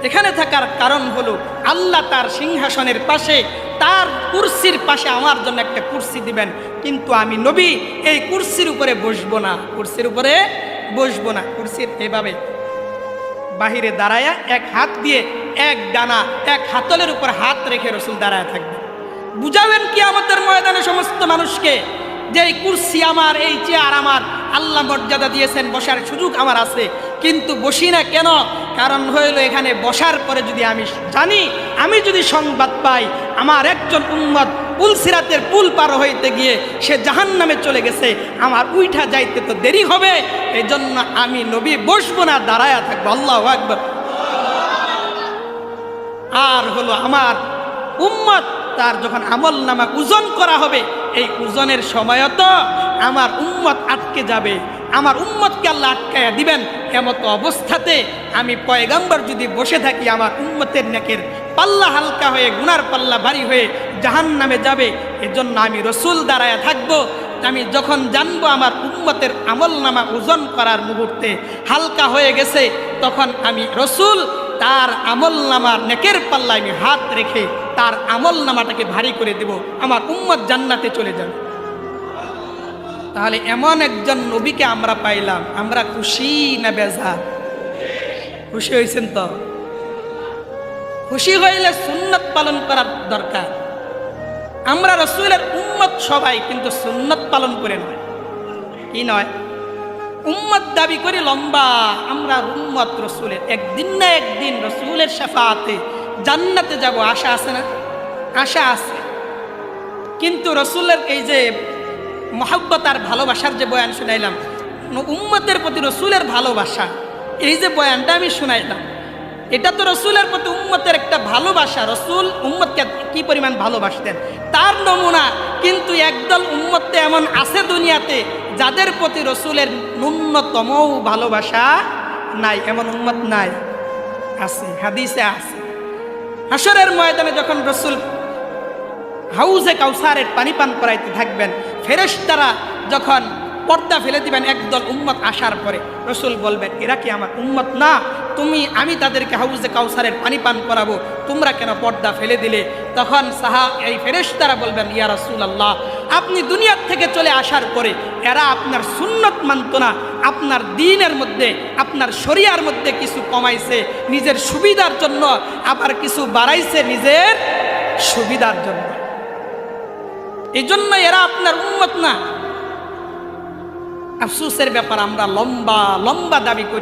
এখানে থাকার কারণ হলো আল্লাহ তার সিংহাসনের পাশে, তার কুরসির পাশে আমার জন্য একটা কুরসি দিবেন, কিন্তু আমি নবী এই কুরসির উপরে বসবো না, কুরসির উপরে বসবো না। কুরসির এভাবে বাহিরে দাঁড়ায়া এক হাত দিয়ে এক ডানা এক হাতলের উপর হাত রেখে রসুল দাঁড়ায় থাকবে। বুঝাবেন কি আমাদের ময়দানে সমস্ত মানুষকে যে এই কুরসি আমার, এই চেয়ার আমার, আল্লাহ মর্যাদা দিয়েছেন, বসার সুযোগ আমার আছে, কিন্তু বসি না কেন? কারণ হইল এখানে বসার পরে যদি আমি জানি, আমি যদি সংবাদ পাই আমার একজন উম্মত পুলসিরাতের পুল পার হইতে গিয়ে সে জাহান্নামে চলে গেছে, আমার উইঠা যাইতে তো দেরি হবে, এই জন্য আমি নবী বসবো না, দাঁড়ায়া থাকবো। আল্লাহু আকবার। আর হলো আমার উম্মত, তার যখন আমল নামা ওজন করা হবে, এই ওজনের সময়ও তো আমার উম্মত আটকে যাবে, আমার উম্মতকে আল্লাহ আটকায়া দিবেন। এমত অবস্থাতে আমি পয়গম্বর যদি বসে থাকি, আমার উম্মতের নেকের পাল্লা হালকা হয়ে গুনার পাল্লা ভারী হয়ে জাহান্নামে যাবে। এজন্য আমি রসুল দাঁড়ায়া থাকবো। আমি যখন জানবো আমার উম্মতের আমল নামা ওজন করার মুহূর্তে হালকা হয়ে গেছে, তখন আমি রসুল তার আমল নামার নেকের পাল্লায় আমি হাত রেখে তার আমল নামাটাকে ভারী করে দেব, আমার উম্মত জান্নাতে চলে যাবে। তাহলে এমন একজন নবীকে আমরা পাইলাম, আমরা খুশি না বেজার? খুশি হয়েছেন তো? খুশি হইলে সুন্নত পালন করার দরকার। আমরা রসুলের উম্মত সবাই, কিন্তু সুন্নত পালন করে নয়। কি নয়? উম্মত দাবি করি লম্বা, আমরা উম্মত রসুলের। একদিন না একদিন রসুলের শাফাআতে জান্নাতে যাব, আশা আছে না? আশা আছে। কিন্তু রসুলের এই যে মহব্বত আর ভালোবাসার যে বয়ান শুনাইলাম, উম্মতের প্রতি রসুলের ভালোবাসা, এই যে বয়ানটা আমি শুনাইলাম, এটা তো রসুলের প্রতি উম্মতের একটা ভালোবাসা। রসুল উম্মতকে কি পরিমাণ ভালোবাসতেন তার নমুনা। কিন্তু একদল উম্মত এমন আছে দুনিয়াতে যাদের প্রতি রসুলের ন্যূনতম ভালোবাসা নাই। এমন উম্মত নাই? আছে, হাদিসে আছে। হাশরের ময়দানে যখন রসুল হাউজে কাউসারের পানি পান করাইতে থাকবেন, ফেরেশতারা যখন পর্দা ফেলে দিবেন একদল উম্মত আসার পরে, রসুল বলবেন এরা কি আমার উম্মত না? আমি তাদেরকে হাউজে কাউসারের পানি পান করাবো, তোমরা কেন পর্দা ফেলে দিলে? তখন এই ফেরেশতারা বলবেন ইয়া রাসূলুল্লাহ, আপনি দুনিয়ার থেকে চলে আসার পরে এরা আপনার সুন্নত মানত না, আপনার দ্বীনের মধ্যে, আপনার শরিয়ার মধ্যে কিছু কমাইছে নিজের সুবিধার জন্য, আবার কিছু বাড়াইছে নিজের সুবিধার জন্য, এই জন্য এরা আপনার উম্মত না। আফসোসের ব্যাপার, আমরা লম্বা লম্বা দাবি করি।